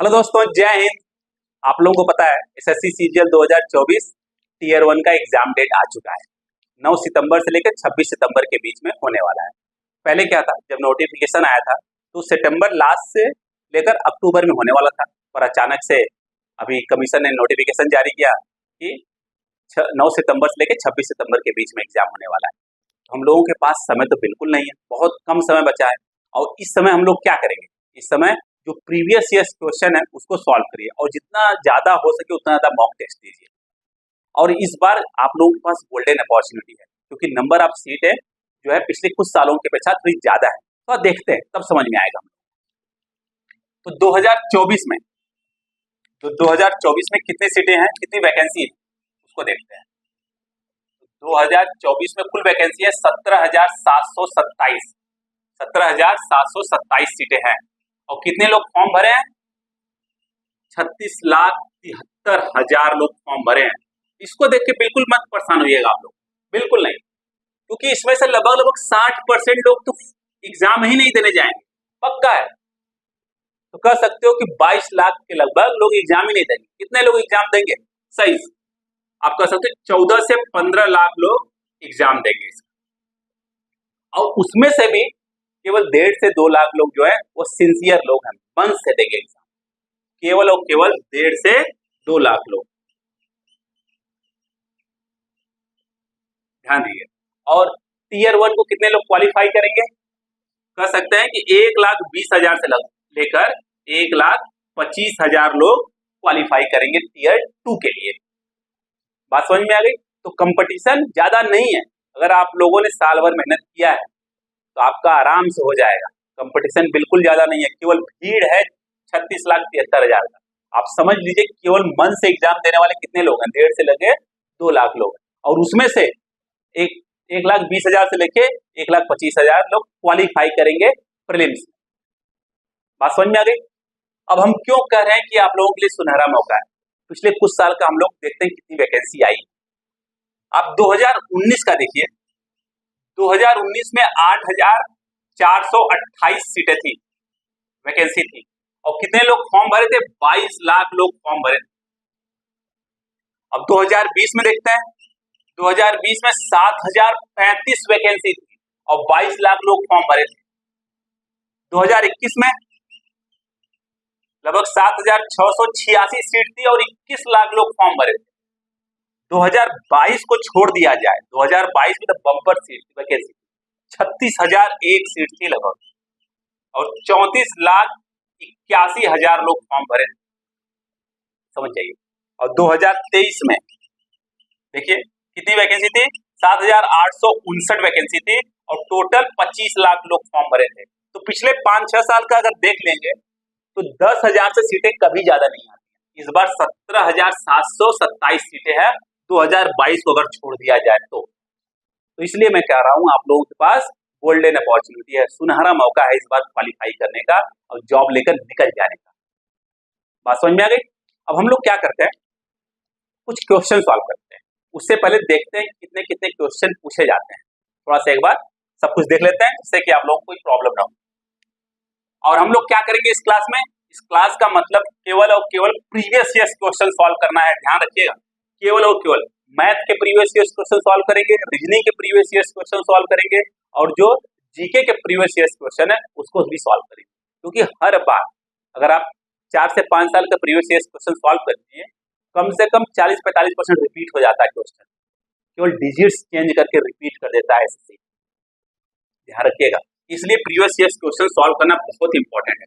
Hello दोस्तों, जय हिंद। आप लोगों को पता है एसएससी सीजीएल 2024 टीयर 1 का एग्जाम डेट आ चुका है। 9 सितंबर से लेकर 26 सितंबर के बीच में होने वाला है। पहले क्या था, जब नोटिफिकेशन आया था तो सितंबर लास्ट से लेकर अक्टूबर में होने वाला था, पर अचानक से अभी कमीशन ने नोटिफिकेशन जारी किया कि 9 सितंबर से लेकर 26 सितंबर के बीच में एग्जाम होने वाला है। हम लोगों के पास समय तो बिल्कुल नहीं है, बहुत कम समय बचा है। और इस समय हम लोग क्या करेंगे, इस समय जो प्रीवियस ईयर्स क्वेश्चन है उसको सॉल्व करिए और जितना ज्यादा हो सके उतना ज्यादा मॉक टेस्ट दीजिए। और इस बार आप लोगों के पास गोल्डन अपॉर्चुनिटी है, क्योंकि नंबर ऑफ सीटें जो है पिछले कुछ सालों के अपेक्षा थोड़ी ज्यादा है। तो देखते हैं, तब समझ में आएगा। तो 2024 में कितनी सीटें हैं, कितनी वैकेंसी है, उसको देखते हैं। 2024 में कुल वैकेंसी है 17,727 सीटें हैं। और कितने लोग फॉर्म भरे हैं? 36,73,000 लोग फॉर्म भरे हैं। इसको देख के बिल्कुल मत परेशान होइएगा आप लोग, बिल्कुल नहीं, क्योंकि इसमें से लगभग 60% लोग तो एग्जाम ही नहीं देने जाएंगे, पक्का है। तो कह सकते हो कि 22 लाख के लगभग लोग एग्जाम ही नहीं देंगे। कितने लोग एग्जाम देंगे? सही, आप कह सकते हो 14 से 15 लाख लोग एग्जाम देंगे। और उसमें से भी केवल 1.5 से 2 लाख लोग जो है वो सिंसियर लोग हैं, मन से देंगे एग्जाम। केवल और केवल 1.5 से 2 लाख लोग, ध्यान दीजिए। और टीयर 1 को कितने लोग क्वालिफाई करेंगे? कह सकते हैं कि 1,20,000 से लेकर 1,25,000 लोग क्वालिफाई करेंगे टीयर 2 के लिए। बात समझ में आ गई? तो कंपटीशन ज्यादा नहीं है। अगर आप लोगों ने साल भर मेहनत किया है तो आपका आराम से हो जाएगा। कंपटीशन बिल्कुल ज्यादा नहीं है, केवल भीड़ है 36,73,000 का। आप समझ लीजिए केवल मन से एग्जाम देने वाले कितने लोग हैं? 1.5 से लेके 2 लाख लोग, और उसमें से 1,20,000 से लेके 1,25,000 लोग क्वालिफाई करेंगे प्रीलिम्स। बात समझ में आ गई? अब हम क्यों कह रहे हैं कि आप लोगों के लिए सुनहरा मौका है? पिछले कुछ साल का हम लोग देखते हैं कितनी वैकेंसी आई। आप 2019 का देखिए, 2019 में 8,428 सीटें थी, वैकेंसी थी। और कितने लोग फॉर्म भरे थे? 22 लाख लोग फॉर्म भरे थे। अब 2020 में देखते हैं, 2020 में 7,035 वैकेंसी थी और 22 लाख लोग फॉर्म भरे थे। 2021 में लगभग 7,686 सीट थी और 21 लाख लोग फॉर्म भरे थे। 2022 को छोड़ दिया जाए, 2022 में तो बम्पर सीट वैकेंसी 36,001 सीट थी लगभग, और 34,81,000 लोग फॉर्म भरे, समझ जाइए। और 2023 में देखिए कितनी वैकेंसी थी? 7,859 वैकेंसी थी और टोटल 25 लाख लोग फॉर्म भरे थे। तो पिछले 5-6 साल का अगर देख लेंगे तो 10,000 से सीटें कभी ज्यादा नहीं आती। इस बार 17,727 सीटें हैं 2022 को अगर छोड़ दिया जाए तो इसलिए मैं कह रहा हूं आप लोगों के पास गोल्डन अपॉर्चुनिटी है, सुनहरा मौका है इस बार क्वालिफाई करने का और जॉब लेकर निकल जाने का। बात समझ में आ गई? अब हम लोग क्या करते हैं, कुछ क्वेश्चन सॉल्व करते हैं। उससे पहले देखते हैं कितने कितने क्वेश्चन पूछे जाते हैं। थोड़ा सा एक बार सब कुछ देख लेते हैं, जिससे कि आप लोगों को कोई प्रॉब्लम ना हो। और हम लोग क्या करेंगे इस क्लास में? इस क्लास का मतलब केवल और केवल प्रीवियस ईयर्स क्वेश्चन सॉल्व करना है, ध्यान रखिएगा। केवल और केवल मैथ के प्रीवियस ईयर्स क्वेश्चन सॉल्व करेंगे, रीजनिंग के प्रीवियस ईयर्स क्वेश्चन सॉल्व करेंगे, और जो जीके के प्रीवियस ईयर्स क्वेश्चन है उसको भी सॉल्व करेंगे। क्योंकि हर बार अगर आप 4 से 5 साल का प्रीवियस ईयर्स क्वेश्चन सॉल्व करती है, कम से कम 40-45% रिपीट हो जाता है क्वेश्चन, केवल डिजिट्स चेंज करके रिपीट कर देता है ऐसे। ध्यान रखिएगा, इसलिए प्रीवियस ईयर्स क्वेश्चन सॉल्व करना बहुत इंपॉर्टेंट है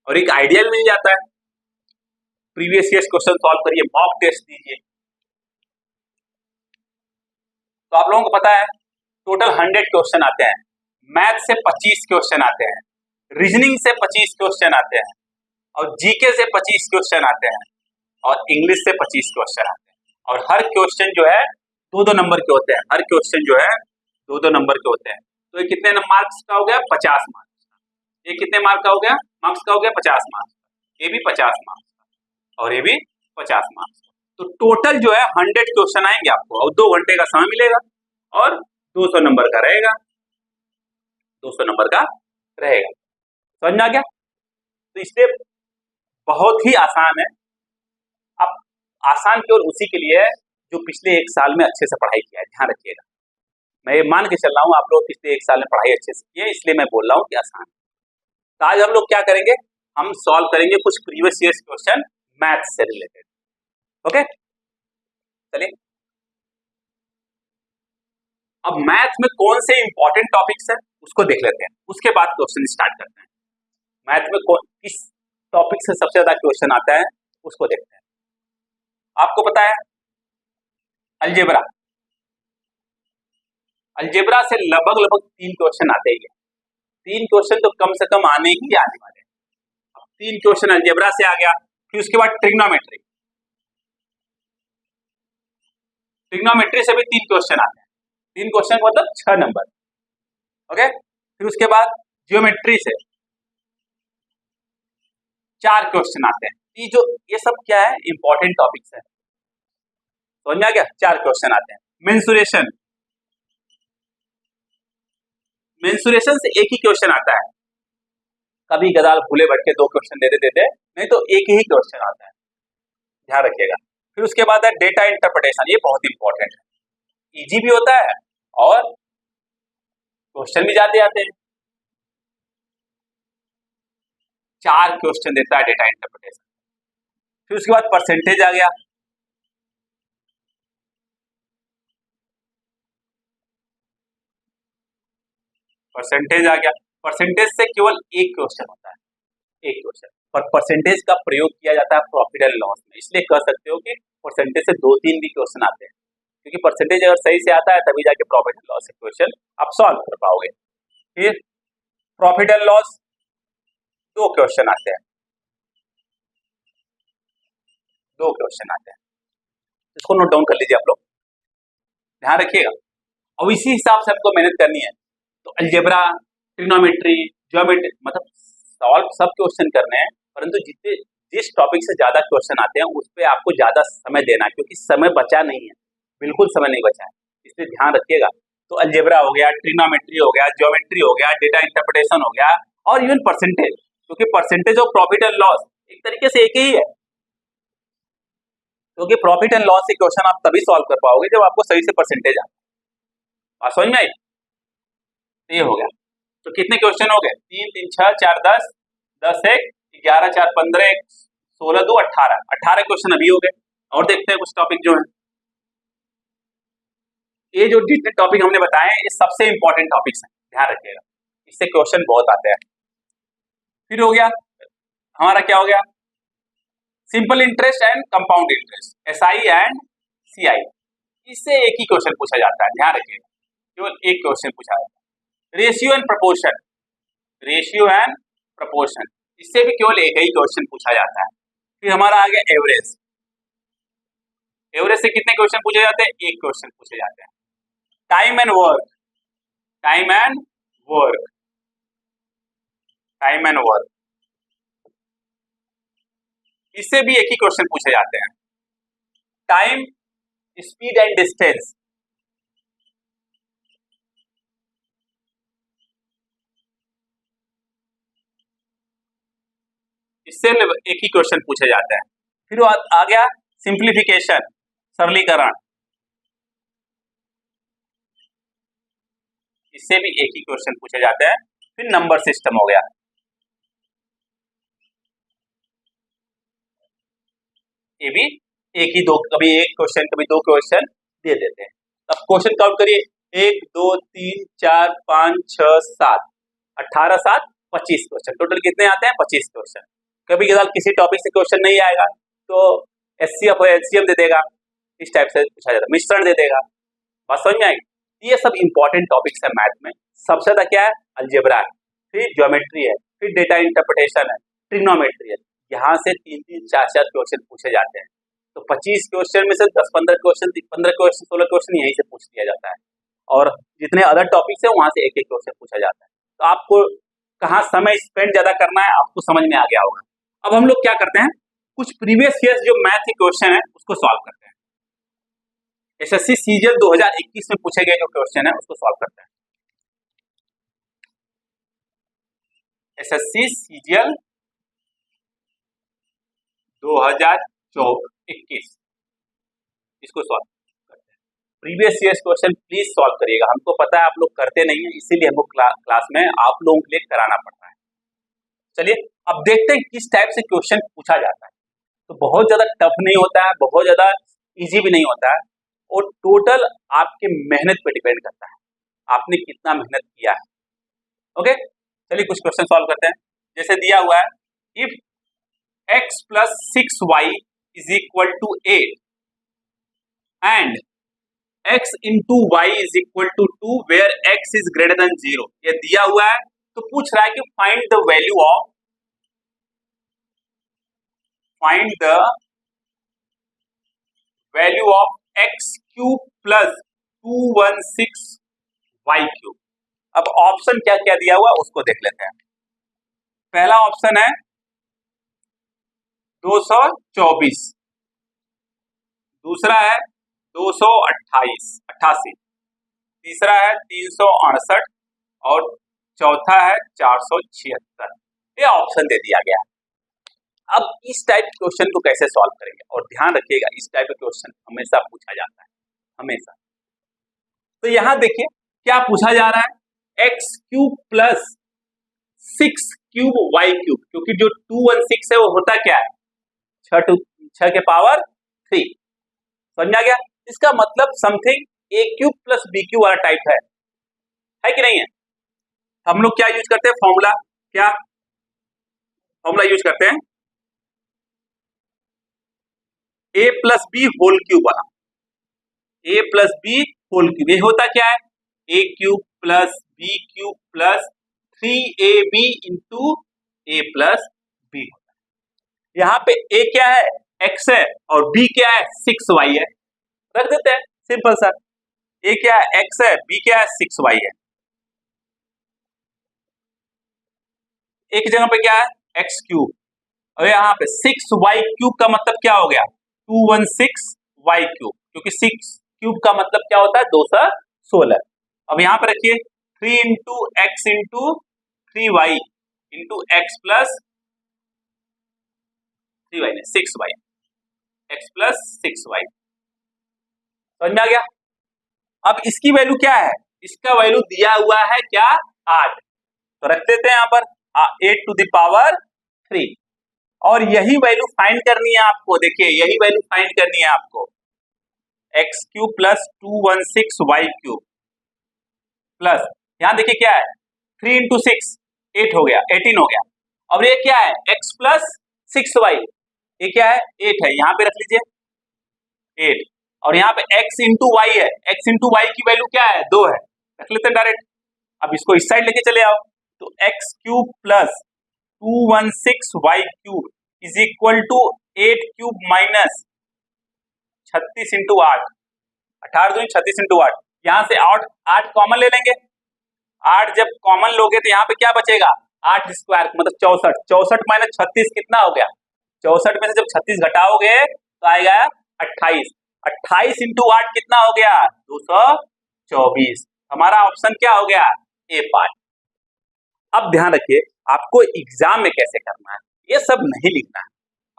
और एक आइडिया मिल जाता है। प्रीवियस ईयर्स क्वेश्चन सॉल्व करिए, मॉक टेस्ट दीजिए। तो आप लोगों को पता है टोटल 100 क्वेश्चन आते हैं। मैथ से 25 क्वेश्चन आते हैं, रीजनिंग से 25 क्वेश्चन आते हैं, और जीके से 25 क्वेश्चन आते हैं, और इंग्लिश से 25 क्वेश्चन आते हैं। और हर क्वेश्चन जो है 2-2 नंबर के होते हैं। हर क्वेश्चन जो है 2-2 नंबर के होते हैं। तो ये कितने मार्क्स का हो गया? 50 मार्क्स। ये कितने मार्क का हो गया? मार्क्स का हो गया 50 मार्क्स। ये भी 50 मार्क्स और ये भी 50 मार्क्स। तो टोटल जो है 100 क्वेश्चन आएंगे आपको, और 2 घंटे का समय मिलेगा, और 200 नंबर का रहेगा, 200 नंबर का रहेगा। समझ में आ गया? तो इसलिए बहुत ही आसान है। अब आसान केवल उसी के लिए है जो पिछले एक साल में अच्छे से पढ़ाई किया है, ध्यान रखिएगा। मैं ये मान के चल रहा हूँ आप लोग पिछले एक साल में पढ़ाई अच्छे से की है, इसलिए मैं बोल रहा हूँ कि आसान। तो आज हम लोग क्या करेंगे, हम सॉल्व करेंगे कुछ प्रीवियस ईयर्स क्वेश्चन मैथ्स से रिलेटेड। ओके, चलिए अब मैथ में कौन से इंपॉर्टेंट टॉपिक्स है उसको देख लेते हैं, उसके बाद क्वेश्चन स्टार्ट करते हैं। मैथ में किस टॉपिक से सबसे ज्यादा क्वेश्चन आता है उसको देखते हैं। आपको पता है अलजेब्रा, अलजेब्रा से लगभग 3 क्वेश्चन आते ही है। 3 क्वेश्चन तो कम से कम आने ही आने वाले हैं। 3 क्वेश्चन अलजेब्रा से आ गया, फिर उसके बाद ट्रिग्नोमेट्री, ट्रिग्नोमेट्री से भी 3 क्वेश्चन आते हैं। 3 क्वेश्चन मतलब 6 नंबर। ओके, फिर उसके बाद ज्योमेट्री से 4 क्वेश्चन आते हैं। ये सब क्या है, इंपॉर्टेंट टॉपिक्स है, समझ में आ गया। 4 क्वेश्चन आते हैं। मेंसुरेशन, मेंसुरेशन से एक ही क्वेश्चन आता है, कभी कदाल भूले भटके 2 क्वेश्चन दे देते, नहीं तो एक ही क्वेश्चन आता है, ध्यान रखिएगा। फिर उसके बाद है डेटा इंटरप्रिटेशन, ये बहुत इंपॉर्टेंट है, इजी भी होता है और क्वेश्चन भी ज्यादा आते हैं। 4 क्वेश्चन देता है डेटा इंटरप्रिटेशन। फिर उसके बाद परसेंटेज आ गया, परसेंटेज आ गया। परसेंटेज से केवल एक क्वेश्चन होता है, एक क्वेश्चन, पर परसेंटेज का प्रयोग किया जाता है प्रॉफिट एंड लॉस में, इसलिए कह सकते हो कि परसेंटेज से 2-3 भी क्वेश्चन आते हैं, क्योंकि परसेंटेज अगर सही से आता है तभी जाके प्रॉफिट एंड लॉस से क्वेश्चन आप सॉल्व कर पाओगे। फिर प्रॉफिट एंड लॉस 2 क्वेश्चन आते हैं, 2 क्वेश्चन आते हैं, इसको नोट डाउन कर लीजिए आप लोग, ध्यान रखिएगा। और इसी हिसाब से आपको मेहनत करनी है। तो अलजेब्रा, ट्रिग्नोमेट्री, ज्योमेट्री, मतलब सॉल्व सब क्वेश्चन करने हैं, परंतु जिस टॉपिक से ज्यादा क्वेश्चन आते हैं उस पर आपको ज्यादा समय देना है, क्योंकि समय बचा नहीं है, बिल्कुल समय नहीं बचा है, इसलिए ध्यान रखिएगा। तो अलजेब्रा हो गया, ट्रिग्नोमेट्री हो गया, ज्योमेट्री हो गया, डेटा इंटरप्रिटेशन हो गया, और इवन परसेंटेज, क्योंकि percentage of profit and loss एक तरीके से एक ही है, क्योंकि प्रॉफिट एंड लॉस से क्वेश्चन आप तभी सॉल्व कर पाओगे जब आपको सही से परसेंटेज आए। बात समझ में आई? ये हो गया। तो कितने क्वेश्चन हो गए, 3 3 6 4 10 10 1 11 4 15 1 16 2 18 18 क्वेश्चन अभी हो गए। और देखते हैं कुछ टॉपिक जो है, ये जो जितने टॉपिक हमने बताए ये सबसे इंपॉर्टेंट टॉपिक्स हैं, ध्यान रखिएगा, इससे क्वेश्चन बहुत आते हैं। फिर हो गया हमारा, क्या हो गया, simple interest and compound interest, SI and CI, इससे एक ही क्वेश्चन पूछा जाता है, ध्यान रखिएगा, केवल एक क्वेश्चन पूछा जाता है। Ratio and proportion, ratio and proportion, इससे भी केवल एक ही क्वेश्चन पूछा जाता है। फिर हमारा आ गया एवरेज, एवरेज से कितने क्वेश्चन पूछे जाते हैं, एक क्वेश्चन पूछे जाते हैं। Time and work, time and work, time and work, इससे भी एक ही क्वेश्चन पूछे जाते हैं। टाइम, स्पीड एंड डिस्टेंस, इससे एक ही क्वेश्चन पूछे जाते हैं। फिर आ गया सिंप्लीफिकेशन, सरलीकरण, इससे भी एक ही क्वेश्चन पूछे जाते हैं। फिर नंबर सिस्टम हो गया, ये भी एक ही, दो, कभी एक क्वेश्चन कभी 2 क्वेश्चन दे देते हैं। अब क्वेश्चन काउंट करिए, 1 2 3 4 5 6 7 18 7 25 क्वेश्चन, टोटल कितने आते हैं, 25 क्वेश्चन। कभी कदार किसी टॉपिक से क्वेश्चन नहीं आएगा तो एचसीएफ और एचसीएम दे देगा, इस टाइप से पूछा जाता है, मिश्रण दे देगा। बात समझ में आएगी? ये सब इंपॉर्टेंट टॉपिक्स है मैथ में। सबसे ज्यादा क्या है, अलजेब्रा है, फिर ज्योमेट्री है, फिर डेटा इंटरप्रिटेशन है, ट्रिग्नोमेट्री है, यहाँ से 3 3 4 4 क्वेश्चन पूछे जाते हैं। तो 25 क्वेश्चन में से 10-15 क्वेश्चन, 15 क्वेश्चन 16 क्वेश्चन यहीं से पूछ लिया जाता है, और जितने अदर टॉपिक्स है वहां से एक एक क्वेश्चन पूछा जाता है। तो आपको कहाँ समय स्पेंड ज्यादा करना है आपको समझ में आ गया होगा। अब हम लोग क्या करते हैं, कुछ प्रीवियस ईयर जो मैथ के क्वेश्चन है उसको सॉल्व करते हैं। एसएससी सीजीएल 2021 में पूछे गए जो क्वेश्चन है उसको सॉल्व करते हैं। एसएससी सीजीएल 2021 इसको सॉल्व करते हैं। Previous years question please solve करिएगा, हमको पता है आप लोग करते नहीं है, इसीलिए हमको क्लास में आप लोगों के लिए कराना पड़ता है। चलिए अब देखते हैं किस टाइप से क्वेश्चन पूछा जाता है। तो बहुत ज्यादा टफ नहीं होता है, बहुत ज्यादा इजी भी नहीं होता है, और टोटल आपके मेहनत पे डिपेंड करता है, आपने कितना मेहनत किया है। ओके, चलिए कुछ क्वेश्चन सॉल्व करते हैं। जैसे दिया हुआ है, if x plus 6y is equal to 8 and x into y is equal to 2 where x is greater than 0, ये दिया हुआ है। तो पूछ रहा है कि find the value of x cube plus 216y cube. अब ऑप्शन क्या क्या दिया हुआ उसको देख लेते हैं। पहला ऑप्शन है 224, दूसरा है 288, तीसरा है 368 और चौथा है 476। ये ऑप्शन दे दिया गया। अब इस टाइप के क्वेश्चन को कैसे सॉल्व करेंगे, और ध्यान रखिएगा इस टाइप का क्वेश्चन हमेशा पूछा जाता है, हमेशा। तो यहां देखिए क्या पूछा जा रहा है, x cube plus 6 cube y cube, क्योंकि जो 216 है वो होता क्या है, 6 के पावर 3। समझा गया? इसका मतलब समथिंग ए क्यूब प्लस बी क्यूब वाला टाइप है कि नहीं है? हम लोग क्या यूज करते हैं फॉर्मूला, क्या फॉर्मूला यूज करते हैं, A plus B whole cube वाला। A plus B whole cube, ये होता क्या है, A cube plus B cube plus 3ab into A plus B होता है। यहाँ पे ए क्या है, x है, और b क्या है, 6y है। रख देते हैं सिंपल सा, ए क्या है, x है, b क्या है, 6y है। एक जगह पे क्या है, x क्यूब, और यहाँ पे 6y क्यूब का मतलब क्या हो गया, 216y क्यूब, क्योंकि 6 क्यूब का मतलब क्या होता है, 216। अब यहाँ पे रखिए 3 into x into 3y into x plus 3y ने 6y, x प्लस 6y। समझ में आ गया? अब इसकी वैल्यू क्या है, इसका वैल्यू दिया हुआ है क्या, 8। तो रख देते हैं यहाँ पर 8 टू द पावर 3, और यही वैल्यू फाइंड करनी है आपको। देखिए यही वैल्यू फाइंड करनी है आपको, x cube plus 216y cube plus, यहां देखिए क्या है, 3 इंटू 6 8 हो गया, 18 हो गया। अब ये क्या है, x प्लस 6y, ये क्या है, 8 है, यहां पे रख लीजिए 8, और यहाँ पे x इंटू वाई है, x इंटू वाई की वैल्यू क्या है, 2 है, रख लेते हैं डायरेक्ट। अब इसको इस साइड लेके चले आओ, तो x cube plus 216y cube is equal to 8 क्यूब माइनस 36 इंटू 8, 18 दूनी 36 इंटू 8, यहां से 8 कॉमन ले लेंगे। 8 जब कॉमन लोगे तो यहाँ पे क्या बचेगा, 8 स्क्वायर मतलब 64, 64 माइनस 36 कितना हो गया, 64 में से जब 36 घटाओगे तो आएगा 28, 28 इंटू 8 कितना हो गया, 224। हमारा ऑप्शन क्या हो गया, ए पार्ट। अब ध्यान रखिए आपको एग्जाम में कैसे करना है, ये सब नहीं लिखना है।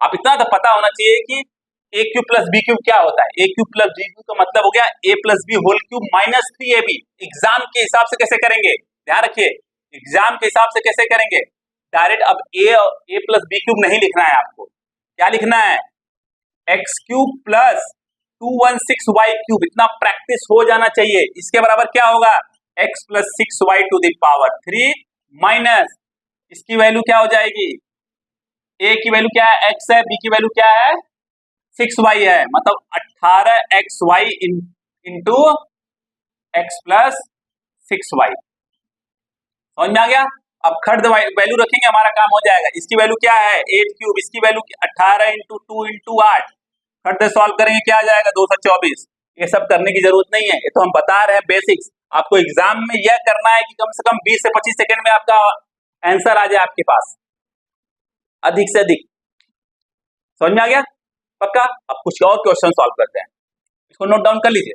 आप इतना तो पता होना चाहिए कि A cube plus B cube क्या होता है, A cube plus B cube का मतलब हो गया A plus B whole cube minus 3ab। Exam के हिसाब से कैसे करेंगे, ध्यान रखिए एग्जाम के हिसाब से कैसे करेंगे, डायरेक्ट अब ए प्लस बी क्यूब नहीं लिखना है आपको, क्या लिखना है, x cube plus 216y cube, इतना प्रैक्टिस हो जाना चाहिए। इसके बराबर क्या होगा, x plus 6y to the power 3 minus इसकी वैल्यू क्या हो जाएगी, a की वैल्यू क्या है, x है, b की वैल्यू क्या है, 6y है, मतलब 18xy into x plus 6y। समझ में आ गया? अब खर्द वैल्यू रखेंगे, हमारा काम हो जाएगा। इसकी वैल्यू क्या है, 8 क्यूब, इसकी value 18 into 2 into 8, Khurd solve करेंगे क्या आ जाएगा, 224। ये सब करने की जरूरत नहीं है, ये तो हम बता रहे हैं बेसिक्स। आपको एग्जाम में यह करना है कि कम से कम 20 से 25 सेकंड में आपका आंसर आ जाए आपके पास, अधिक से अधिक। समझ में आ गया पक्का? अब कुछ और क्वेश्चन सॉल्व करते हैं, इसको नोट डाउन कर लीजिए।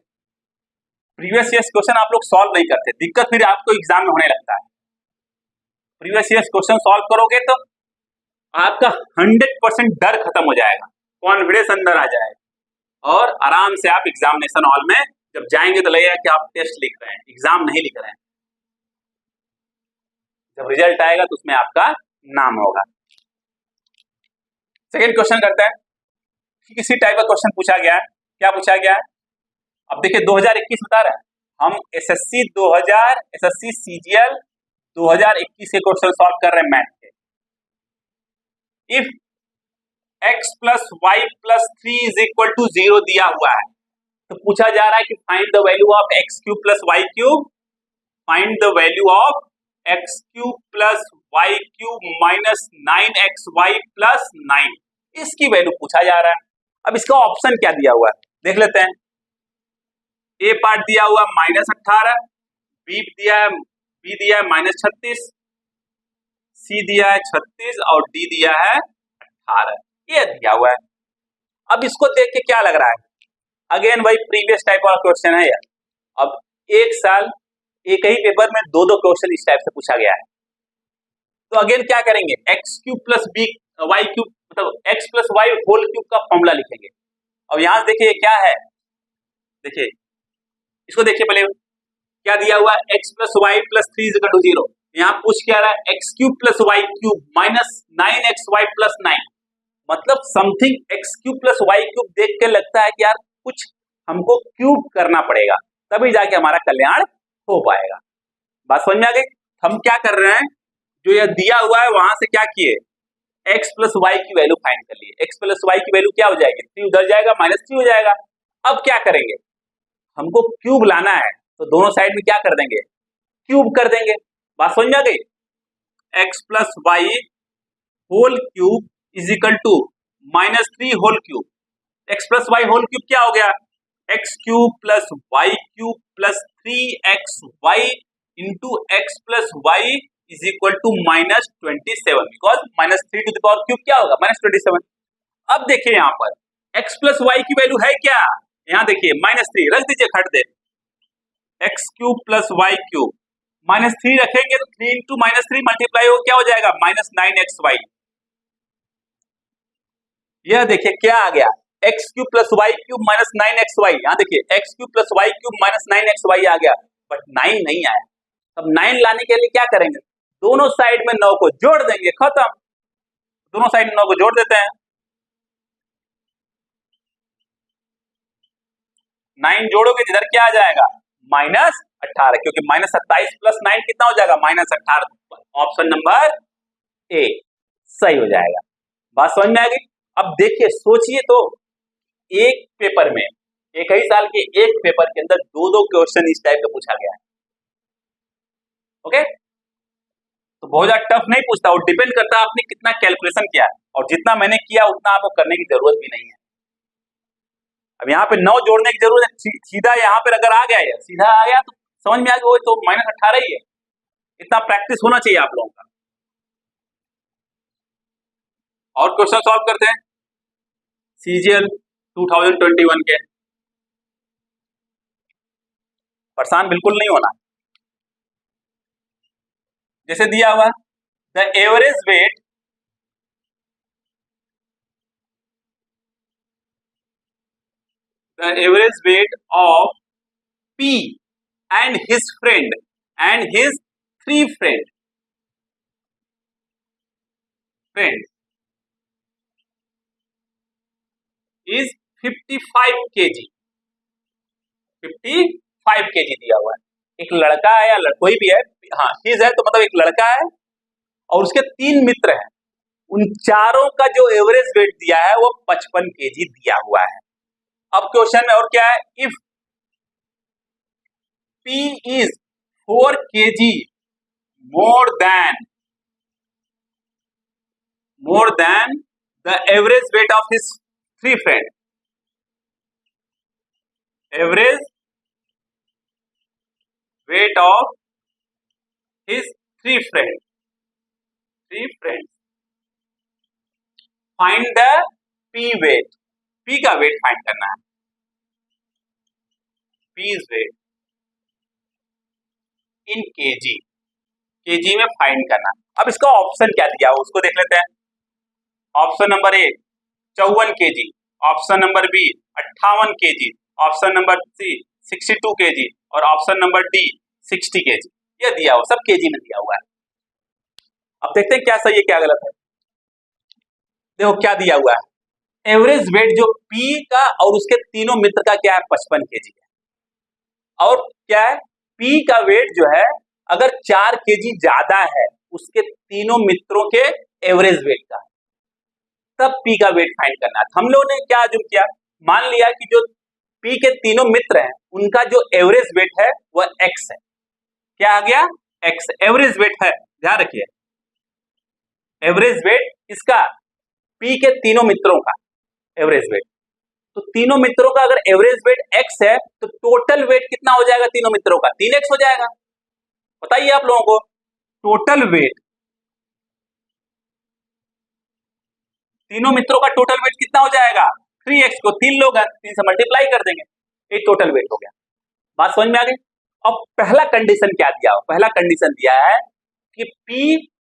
प्रीवियस ईयर्स क्वेश्चन आप लोग सॉल्व नहीं करते, दिक्कत फिर आपको एग्जाम में होने लगता है। प्रीवियस ईयर्स क्वेश्चन सॉल्व करोगे तो आपका 100% डर खत्म हो जाएगा, कॉन्फिडेंस अंदर आ जाएगा और आराम से आप एग्जामिनेशन हॉल में जब जाएंगे तो लगेगा कि आप टेस्ट लिख रहे हैं, एग्जाम नहीं लिख रहे हैं। जब रिजल्ट आएगा तो उसमें आपका नाम होगा। सेकेंड क्वेश्चन करते हैं, किसी टाइप का क्वेश्चन पूछा गया है। क्या पूछा गया है? अब देखिए 2021 बता रहा है, हम एसएससी सीजीएल 2021 के क्वेश्चन सॉल्व कर रहे हैं मैथ के। If x plus y plus 3 is equal to 0 दिया हुआ है तो पूछा जा रहा है कि find the value of x cube plus y cube, find the value of x cube plus y cube minus 9xy plus 9, इसकी वैल्यू पूछा जा रहा है। अब इसका ऑप्शन क्या दिया हुआ है देख लेते हैं। ए पार्ट दिया हुआ -18, बी दिया है -36, सी दिया है 36 और डी दिया है 18, ये दिया हुआ है। अब इसको देख के क्या लग रहा है, अगेन वही प्रीवियस टाइप वाला क्वेश्चन है यार। अब एक साल एक ही पेपर में दो क्वेश्चन इस टाइप से पूछा गया है, तो अगेन क्या करेंगे, x cube plus B Y cube मतलब x plus y whole cube का फॉर्मूला लिखेंगे। अब यहां से देखिए क्या है, देखिए इसको देखिए पहले क्या दिया हुआ है, x plus y plus 3 is equal to 0। यहाँ पूछ क्या रहा है, x cube plus y cube minus 9xy plus 9, मतलब something x cube plus y cube देख के लगता है कि यार कुछ हमको क्यूब करना पड़ेगा तभी जाके हमारा कल्याण हो पाएगा। बात समझ में आ गई? हम क्या कर रहे हैं, जो यह दिया हुआ है वहां से क्या किए, x प्लस वाई की वैल्यू फाइंड कर लिए। x प्लस वाई की वैल्यू क्या हो जाएगी, 3 उधर जाएगा -3 हो जाएगा। अब क्या करेंगे, हमको क्यूब लाना है तो दोनों साइड में क्या कर देंगे, क्यूब कर देंगे। बात समझ में आ गई? x plus y whole cube is equal to -3 whole cube, x plus y whole cube क्या हो गया, x cube plus y cube plus 3xy into x plus y is equal to -27, because -3 to the power cube क्या होगा, -27। अब देखिए यहाँ पर x plus y की वैल्यू है क्या, यहाँ देखिए -3 रख दीजिए, खट दे, x cube plus y cube -3 रखेंगे तो 3 इंटू -3 मल्टीप्लाई हो क्या हो जाएगा, -9xy। यह देखिए क्या आ गया, x cube plus y cube minus 9xy, यहाँ देखिए x cube plus y cube minus 9xy आ गया, बट 9 नहीं आया। अब 9 लाने के लिए क्या करेंगे, दोनों साइड में 9 को जोड़ देंगे, खत्म। दोनों साइड में 9 को जोड़ देते हैं, 9 जोड़ोगे इधर क्या आ जाएगा, -18, क्योंकि -27 प्लस 9 कितना हो जाएगा, -18। ऑप्शन नंबर ए सही हो जाएगा। बात समझ में आ गई? अब देखिए सोचिए तो, एक पेपर में, एक ही साल के एक पेपर के अंदर दो क्वेश्चन इस टाइप का पूछा गया है। ओके, तो बहुत ज्यादा टफ नहीं पूछता, वो डिपेंड करता है आपने कितना कैलकुलेशन किया है, और जितना मैंने किया उतना आपको करने की जरूरत भी नहीं है। अब यहाँ पे 9 जोड़ने की जरूरत है, सीधा यहाँ पे अगर आ गया है, सीधा आ गया तो समझ में आ गया, वो तो -18 ही है। इतना प्रैक्टिस होना चाहिए आप लोगों का। और क्वेश्चन सॉल्व करते हैं सीजीएल 2021 के। परेशान बिल्कुल नहीं होना। जैसे दिया हुआ the average weight of P and his friend and his 3 friends is 55 kg। 55 kg दिया हुआ है। एक लड़का है या कोई भी है, हाँ हिज है तो मतलब एक लड़का है और उसके 3 मित्र हैं, उन चारों का जो एवरेज वेट दिया है वो 55 kg दिया हुआ है। अब क्वेश्चन में और क्या है, if P is 4 kg more than the average weight of his 3 friends, average weight of his 3 friends, find the P weight, P का वेट फाइंड करना है, P's weight इन केजी में फाइंड करना। अब इसका ऑप्शन क्या दिया है उसको देख लेते हैं। Option number A 54 kg, option number B 58 kg, option number C 62 kg और ऑप्शन नंबर डी 60 kg। ये दिया हुआ सब केजी में दिया हुआ है। अब देखते हैं क्या सही है क्या गलत है। देखो क्या दिया हुआ है, एवरेज वेट जो पी का और उसके तीनों मित्र का क्या है 55 kg है। और क्या है, पी का वेट जो है अगर 4 kg ज्यादा है उसके तीनों मित्रों के एवरेज वेट का, तब पी का वेट फाइंड करना है। हम लोगों ने क्या अज्यूम किया, मान लिया कि जो पी के तीनों मित्र हैं उनका जो एवरेज वेट है वह एक्स है। क्या आ गया, एक्स एवरेज वेट है। ध्यान रखिए, एवरेज वेट इसका पी के तीनों मित्रों का एवरेज वेट, तो तीनों मित्रों का अगर एवरेज वेट एक्स है तो टोटल वेट कितना हो जाएगा तीनों मित्रों का, 3x हो जाएगा। बताइए आप लोगों को, टोटल वेट तीनों मित्रों का टोटल वेट कितना हो जाएगा 3x को 3 लोग हैं 3 से मल्टीप्लाई कर देंगे, ये टोटल वेट हो गया। बात समझ में आ गई। अब पहला कंडीशन क्या दिया हो, पहला कंडीशन दिया है कि P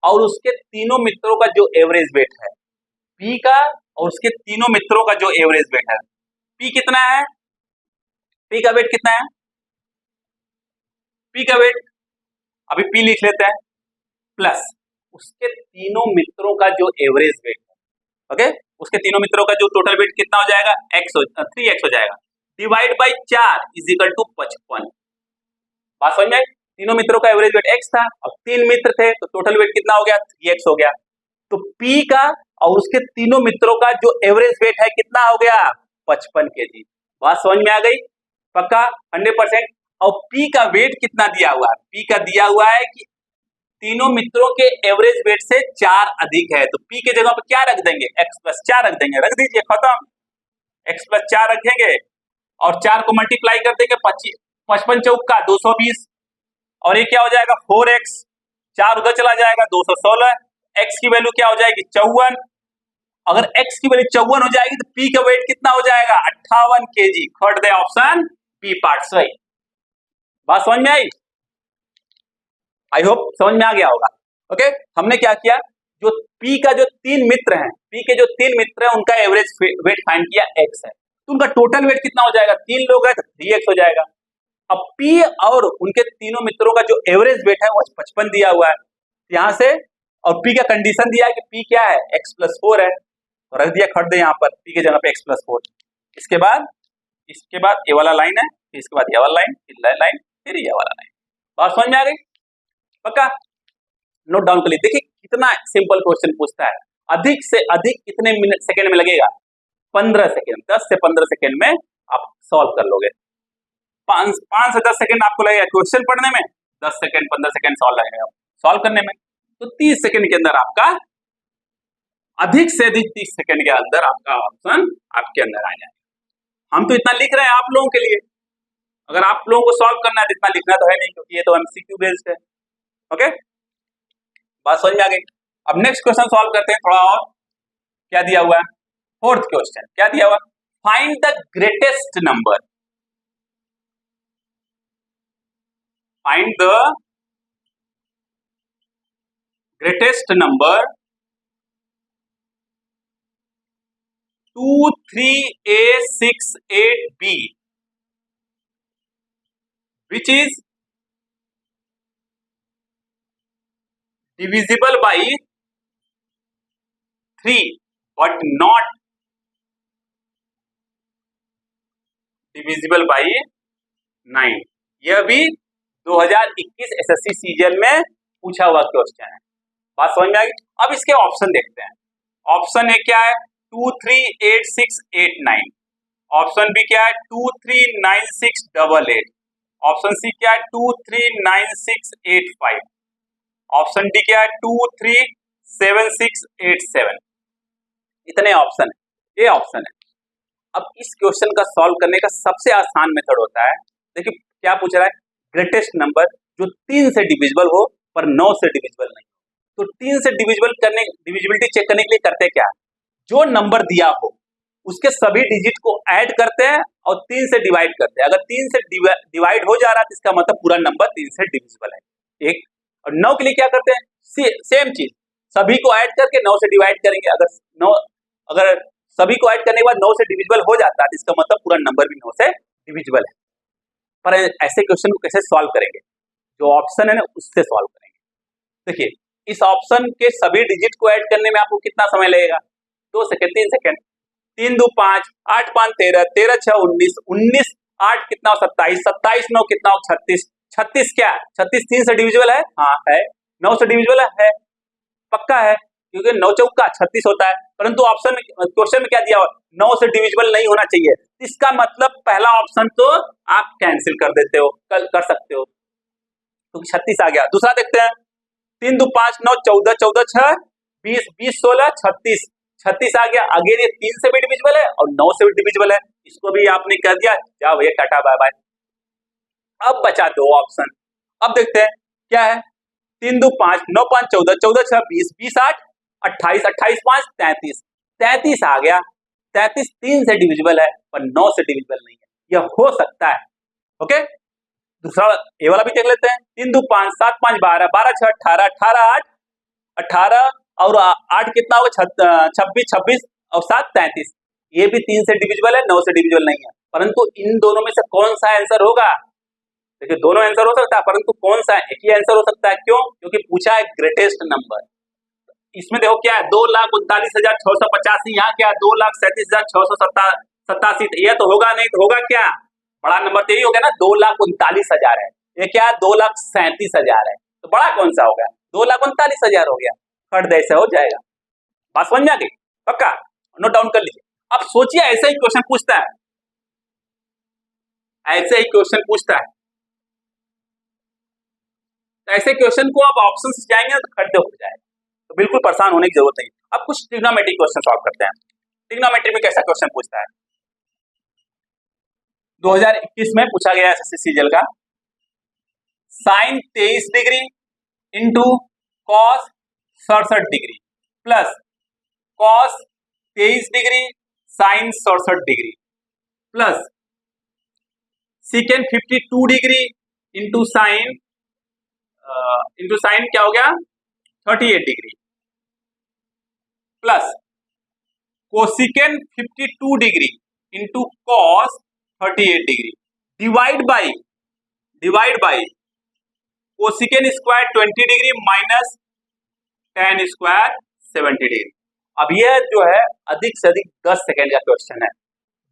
और उसके तीनों मित्रों का जो एवरेज वेट है, P का और उसके तीनों मित्रों का जो एवरेज वेट है, P कितना है, P का वेट कितना है, P का वेट अभी P लिख लेते हैं प्लस उसके तीनों मित्रों का जो एवरेज वेट है, ओके, उसके तीनों मित्रों का जो टोटल वेट कितना हो जाएगा 3x हो जाएगा, divide by 4 is equal to 55। बात समझ में, तीनों मित्रों का एवरेज वेट x था और 3 मित्र थे तो टोटल वेट कितना हो गया 3x हो गया। तो P का और उसके तीनों मित्रों का जो एवरेज वेट है कितना हो गया 55 kg। बात समझ में आ गई, पक्का 100%। और P का वेट कितना दिया हुआ है, P का दिया हुआ है कि तीनों मित्रों के एवरेज वेट से 4 अधिक है, तो P के जगह पर क्या रख देंगे x प्लस 4 रख देंगे, रख दीजिए, खत्म, x प्लस 4 रखेंगे और 4 को मल्टीप्लाई कर देंगे 55 चौका 220 और ये क्या हो जाएगा 4x, 4 उधर चला जाएगा 216, x की वैल्यू क्या हो जाएगी 54। अगर x की वैल्यू 54 हो जाएगी तो P का वेट कितना हो जाएगा 58 kg। खट दे ऑप्शन बी पार्ट सही। बात समझ में आई, आई होप समझ में आ गया होगा। ओके, हमने क्या किया, जो P का जो 3 मित्र हैं, P के जो 3 मित्र हैं उनका एवरेज वेट फाइंड किया x है, तो उनका टोटल वेट कितना हो जाएगा, 3 लोग हैं तो 3x हो जाएगा। अब P और उनके तीनों मित्रों का जो एवरेज वेट है वो 55 दिया हुआ है यहाँ से, और P का कंडीशन दिया है कि P क्या है x प्लस 4 है, तो रख दिया, खट दे यहाँ पर P के जगह पे x प्लस 4। इसके बाद ये वाला लाइन है, इसके बाद ये वाला लाइन, फिर ये वाला लाइन। बात समझ में आ गई, पक्का नोट डाउन कर लीजिए। देखिए कितना सिंपल क्वेश्चन पूछता है, अधिक से अधिक कितने मिनट सेकंड में लगेगा 15 सेकंड, 10 से 15 सेकंड में आप सॉल्व कर लोगे। 5 से 10 सेकंड आपको लगेगा क्वेश्चन पढ़ने में, 10 सेकंड 15 सेकंड सॉल्व लगेगा सॉल्व करने में, तो 30 सेकंड के अंदर आपका, अधिक से अधिक 30 सेकंड के अंदर आपका ऑप्शन आपके अंदर आ जाएगा। हम तो इतना लिख रहे हैं आप लोगों के लिए, अगर आप लोगों को सॉल्व करना है तो इतना लिखना तो है नहीं, क्योंकि ये तो एमसीक्यू बेस्ड है। ओके, बात समझ में आ गई। अब नेक्स्ट क्वेश्चन सॉल्व करते हैं थोड़ा और। क्या दिया हुआ है, फोर्थ क्वेश्चन क्या दिया हुआ, find the greatest number, find the greatest number 23A68B which is divisible by 3 but not divisible by 9। यह भी 2021 एसएससी सीजन में पूछा हुआ क्वेश्चन है। बात समझ में आ गई। अब इसके ऑप्शन देखते हैं। ऑप्शन ए क्या है 238689, ऑप्शन बी क्या है 239688, ऑप्शन सी क्या है 239685, ऑप्शन डी क्या है 237687। इतने ऑप्शन है, ये ऑप्शन है। अब इस क्वेश्चन का सॉल्व करने का सबसे आसान मेथड होता है, देखिए क्या पूछ रहा है, ग्रेटेस्ट नंबर जो 3 से डिविजिबल हो पर 9 से डिविजिबल नहीं। तो 3 से डिविजिबिलिटी चेक करने के लिए करते क्या, जो नंबर दिया हो उसके सभी डिजिट को ऐड करते हैं और 3 से डिवाइड करते हैं। अगर 3 से डिवाइड हो जा रहा है तो इसका मतलब पूरा नंबर 3 से डिविजिबल है। एक और 9 के लिए क्या करते हैं, सेम चीज सभी को ऐड करके 9 से डिवाइड करेंगे। अगर सभी को ऐड करने के बाद 9 से डिविजिबल हो जाता है तो इसका मतलब पूरा नंबर भी 9 से डिविजिबल है। पर ऐसे क्वेश्चन को कैसे सॉल्व करेंगे, जो ऑप्शन है ना उससे सॉल्व करेंगे। देखिए इस ऑप्शन के सभी डिजिट को ऐड करने में आपको कितना समय लगेगा, 2 सेकंड, 3 सेकंड। 3 2 5, 8 5 13, 13 6 19, 19 8 कितना हो 27, 27 9 कितना हो 36, 36 क्या 36 3 से डिविजिबल है, हाँ है। 9 से डिविजिबल है, पक्का है, क्योंकि 9 चौका 36 होता है। परंतु ऑप्शन में क्वेश्चन में क्या दिया हुआ, 9 से डिविजिबल नहीं होना चाहिए। इसका मतलब पहला ऑप्शन तो आप कैंसिल कर देते हो, कर सकते हो, तो 36 आ गया। दूसरा देखते हैं, 3 2 5 9 14, 14 6 20, 20 16 36, 36 आ गया। अगेन ये 3 से भी डिविजिबल है और 9 से भी डिविजिबल है, इसको भी आपने कर दिया, जाओ भैया टाटा बाय बाय। अब बचा 2 ऑप्शन, अब देखते हैं क्या है। 3 2 5 9 5 14, 14 6 20, 20 8 28, 28 5 33, 33 आ गया। 33 3 से डिविजिबल है पर 9 से डिविजिबल नहीं है, यह हो सकता है। ओके, दूसरा ये वाला भी देख लेते हैं। 3 2 5 7 5 12, 12 6 18, 18 8 18 और 8 कितना होगा 26, 26 और 7 33, ये भी 3 से डिविजिबल है, 9 से डिविजिबल नहीं है। परंतु इन दोनों में से कौन सा आंसर होगा, देखिए दोनों आंसर हो सकता है, परंतु कौन सा एक ही आंसर हो सकता है। क्यों, क्योंकि पूछा है ग्रेटेस्ट नंबर। इसमें देखो क्या है, 2,39,685, यहाँ क्या है 2,37,687, यह तो होगा नहीं, तो होगा क्या, बड़ा नंबर तो यही हो गया ना, 2,39,000 है। ये क्या है 2,37,000 है, तो बड़ा कौन सा हो गया, 2,39,000 हो गया। खट दे से हो जाएगा, बात समझ में आ गई, पक्का नोट डाउन कर लीजिए। अब सोचिए ऐसा ही क्वेश्चन पूछता है, ऐसे ही क्वेश्चन पूछता है, ऐसे क्वेश्चन को आप ऑप्शन से जाएंगे तो खड्डे हो जाएगा, तो बिल्कुल परेशान होने की जरूरत नहीं। अब कुछ ट्रिग्नोमेट्रिक क्वेश्चन सॉल्व करते हैं। ट्रिग्नोमेट्री में कैसा क्वेश्चन पूछता है, 2021 में पूछा गया एसएससी सीजीएल का, sine 23 degree into cos 67 degree plus cos 23 degree sine 67 degree plus secant 52 degree into sine क्या हो गया 38 degree plus cosec 52 degree into cos 38 degree divide by cosec square 20 degree minus tan square 70 degree. अब यह जो है अधिक से अधिक 10 सेकेंड का क्वेश्चन है,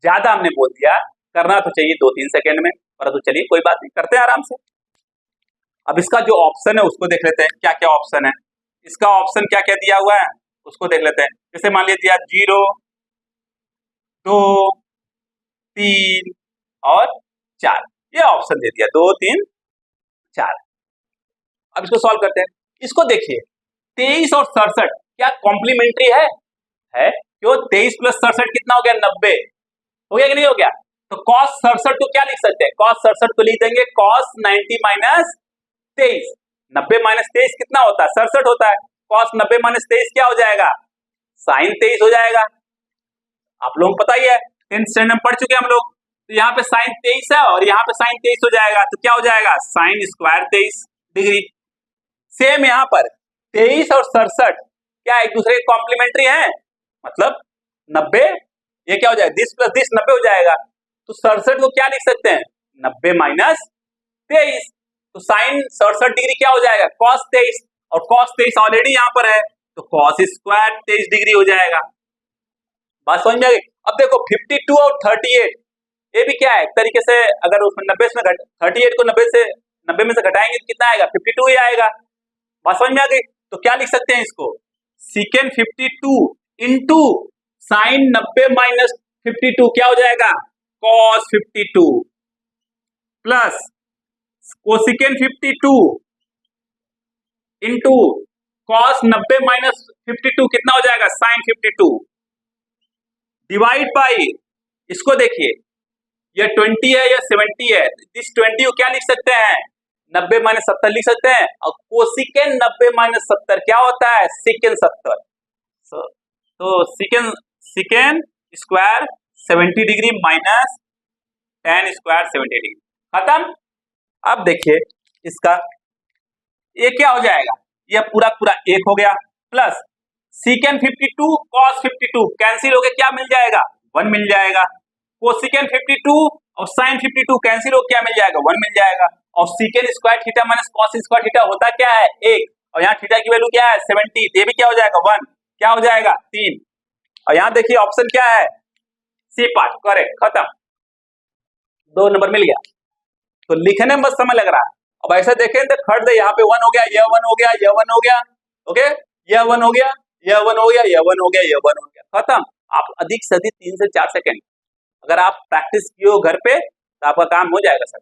ज्यादा हमने बोल दिया, करना तो चाहिए 2-3 सेकेंड में, परंतु चलिए कोई बात नहीं, करते हैं आराम से। अब इसका जो ऑप्शन है उसको देख लेते हैं, क्या क्या ऑप्शन है। इसका ऑप्शन क्या क्या दिया हुआ है उसको देख लेते हैं। जैसे मान लीजिए 0 2 3 और 4, ये ऑप्शन दे दिया 2 3 4। अब इसको सॉल्व करते हैं। इसको देखिए 23 और 67 क्या कॉम्प्लीमेंट्री है क्यों, 23 प्लस 67 कितना हो गया 90, हो गया कि नहीं हो गया। तो cos 67 को क्या लिख सकते हैं, cos 67 को लिख देंगे cos 90 माइनस 23, 90 माइनस 23 कितना होता है 67 होता है, cos 90 माइनस 23 क्या हो जाएगा sin 23 हो जाएगा। आप लोगों को पता ही है, 10th स्टैंडर्ड में पढ़ चुके हैं हम लोग, तो यहाँ पे sin 23 है और यहाँ पे sin 23 हो जाएगा, तो क्या हो जाएगा sin स्क्वायर 23 डिग्री। सेम यहाँ पर 23 और 67 क्या एक दूसरे के कॉम्प्लीमेंट्री है, मतलब 90, ये क्या हो जाएगा 20 प्लस 20 90 हो जाएगा। तो 67 को क्या लिख सकते हैं 90 माइनस 23, तो साइन 67 डिग्री क्या हो जाएगा cos 23, और cos 23 ऑलरेडी यहाँ पर है तो cos स्क्वायर 23 डिग्री हो जाएगा। बात समझ में आ गई। अब देखो 52 और 38 ये भी क्या है एक तरीके से, अगर उसमें 90 में 38 को 90 में से घटाएंगे तो कितना आएगा 52 ही आएगा। बात समझ में आ गई। तो क्या लिख सकते हैं इसको, सीकेंड 52 इंटू साइन 90 माइनस 52 क्या हो जाएगा cos 52 plus cosec 52 into cos 90 माइनस 52 कितना हो जाएगा साइन 52 डिवाइड बाई, इसको देखिए ये 20 है या 70 है, इस 20 को क्या लिख सकते हैं 90 माइनस 70 लिख सकते हैं, और कोसिकेन 90 माइनस 70 क्या होता है सिकेन 70, तो secant square 70 degree minus tan square 70 degree, खत्म। अब देखिए इसका ये क्या हो जाएगा, यह पूरा पूरा 1 हो गया, प्लस सीकेंड 52 कॉस 52 कैंसिल हो गया, क्या मिल जाएगा 1 मिल जाएगा। कोसिकेंड 52 और साइन 52 कैंसिल हो, क्या मिल जाएगा 1 मिल जाएगा। और secant square theta minus cos square theta होता क्या है 1, और यहाँ थीटा की वैल्यू क्या है 70, ये भी क्या हो जाएगा 1, क्या हो जाएगा 3। और यहाँ देखिए ऑप्शन क्या है सी पार्ट करेक्ट, खत्म, 2 नंबर मिल गया। तो लिखने में बस समय लग रहा है। अब ऐसा देखें तो खट दे, यहाँ पे 1 हो गया, यह 1 हो गया, यह 1 हो गया, ओके, यह 1 हो गया, यह 1 हो गया, यह 1 हो गया, यह 1 हो गया, खत्म। आप अधिक से अधिक 3 से 4 सेकंड अगर आप प्रैक्टिस किए हो घर पे तो आपका काम हो जाएगा सर।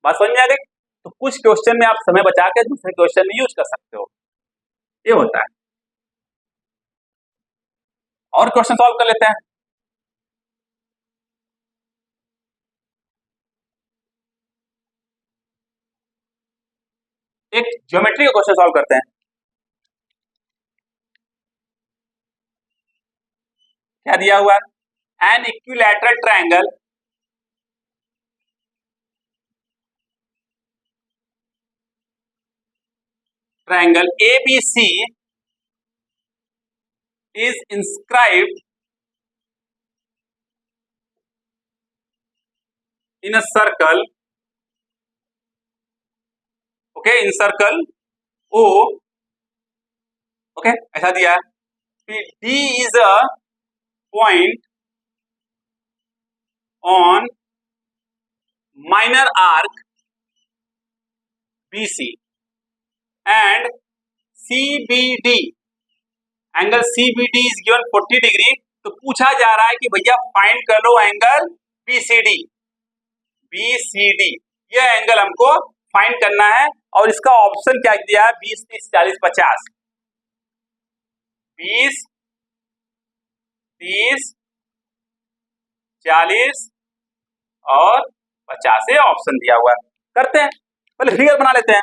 बात समझ में आ गई? तो कुछ क्वेश्चन में आप समय बचा के दूसरे क्वेश्चन में यूज कर सकते हो, ये होता है। और क्वेश्चन सॉल्व कर लेते हैं। एक ज्योमेट्री का क्वेश्चन सॉल्व करते हैं। क्या दिया हुआ है, an equilateral triangle ABC is inscribed in a circle, okay, in circle O, okay, ऐसा दिया है। D is a point on minor arc BC and CBD, angle CBD is given 40 degree. तो पूछा जा रहा है कि भैया फाइंड कर लो एंगल BCD, यह एंगल हमको फाइंड करना है। और इसका ऑप्शन क्या दिया है 20, 30, 40, 50, 20, 30, 40 और 50 ये ऑप्शन दिया हुआ है। करते हैं, पहले फिगर बना लेते हैं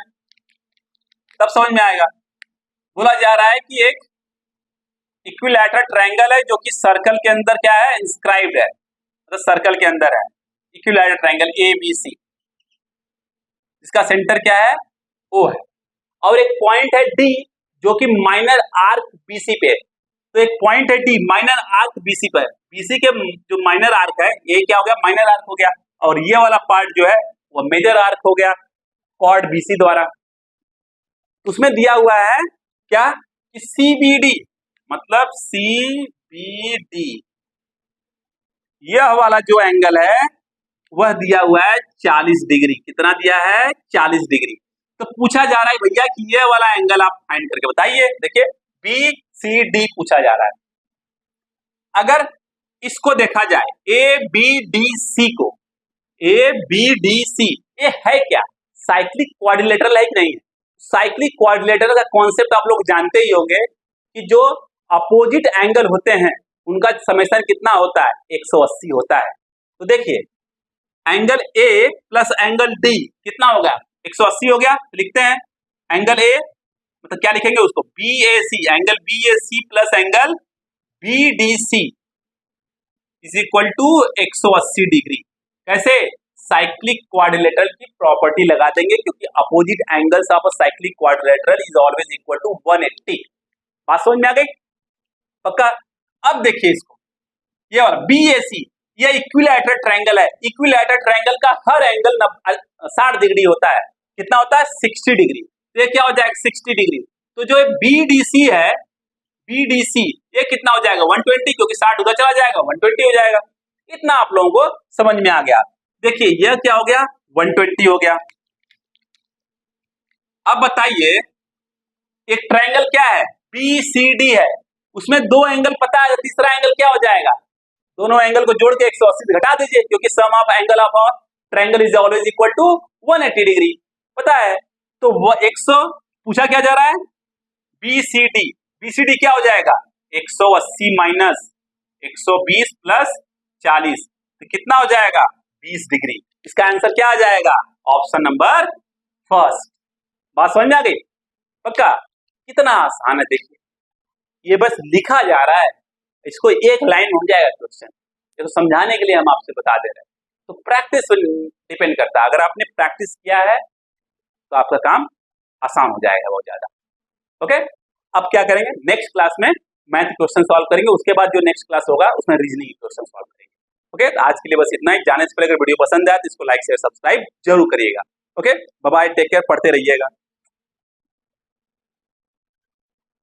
तब समझ में आएगा। बोला जा रहा है कि एक इक्विलैटरल ट्रायंगल है जो कि सर्कल के अंदर क्या है इंस्क्राइब्ड है, मतलब सर्कल के अंदर है इक्विलैटरल ट्रायंगल ABC, इसका सेंटर क्या है O है, और एक पॉइंट है D जो कि माइनर आर्क BC पे है। तो एक पॉइंट है D माइनर आर्क BC पर, BC के जो माइनर आर्क है ये क्या हो गया माइनर आर्क हो गया, और ये वाला पार्ट जो है वो मेजर आर्क हो गया कॉर्ड BC द्वारा। उसमें दिया हुआ है क्या कि CBD, मतलब CBD यह वाला जो एंगल है वह दिया हुआ है 40 डिग्री। कितना दिया है 40 डिग्री। तो पूछा जा रहा है भैया कि यह वाला एंगल आप फाइंड करके बताइए। देखिए BCD पूछा जा रहा है। अगर इसको देखा जाए ABDC को, ABDC ये है क्या साइक्लिक क्वाड्रिलेटरल है कि नहीं है। साइक्लिक क्वाड्रिलेटरल का कॉन्सेप्ट आप लोग जानते ही होंगे कि जो अपोजिट एंगल होते हैं उनका समेशन कितना होता है 180 होता है। तो देखिए angle A plus angle D कितना हो गया 180 हो गया। तो लिखते हैं एंगल A मतलब क्या लिखेंगे उसको BAC, angle BAC plus angle BDC is equal to 180 degree. कैसे साइक्लिक क्वाड्रिलेटरल की प्रॉपर्टी लगा देंगे क्योंकि opposite angles of a cyclic quadrilateral is always equal to 180। बात समझ में आ गई पक्का। अब देखिए इसको, ये वाला BAC ये इक्विलैटरल ट्रायंगल है। इक्विलैटरल ट्रायंगल का हर एंगल 60 डिग्री होता है। कितना होता है 60 डिग्री। तो ये क्या हो जाएगा 60 डिग्री। तो जो BDC है BDC ये कितना हो जाएगा 120, क्योंकि 60 उधर चला जाएगा 120 हो जाएगा। इतना आप लोगों को समझ में आ गया। देखिए यह क्या हो गया 120 हो गया। अब बताइए एक ट्रायंगल क्या है BCD है, उसमें 2 एंगल पता है, तीसरा एंगल क्या हो जाएगा, दोनों एंगल को जोड़ के 180 से घटा दीजिए क्योंकि sum of angle of a triangle is always equal to 180 degree पता है। तो वो 100 पूछा क्या जा रहा है BCD क्या हो जाएगा 180 माइनस 120 प्लस 40 तो कितना हो जाएगा 20 डिग्री। इसका आंसर क्या आ जाएगा ऑप्शन नंबर फर्स्ट। बात समझ में आ गई पक्का। कितना आसान है देखिए, ये बस लिखा जा रहा है, इसको एक लाइन हो जाएगा क्वेश्चन। ये तो समझाने के लिए हम आपसे बता दे रहे हैं। तो प्रैक्टिस डिपेंड करता है, अगर आपने प्रैक्टिस किया है तो आपका काम आसान हो जाएगा बहुत ज्यादा। ओके अब क्या करेंगे, नेक्स्ट क्लास में मैथ क्वेश्चन सॉल्व करेंगे, उसके बाद जो नेक्स्ट क्लास होगा उसमें रीजनिंग क्वेश्चन सॉल्व करेंगे। ओके, तो आज के लिए बस इतना ही। जाने से पहले अगर वीडियो पसंद आए तो इसको लाइक शेयर सब्सक्राइब जरूर करिएगा। Okay, bye bye, take care, पढ़ते रहिएगा।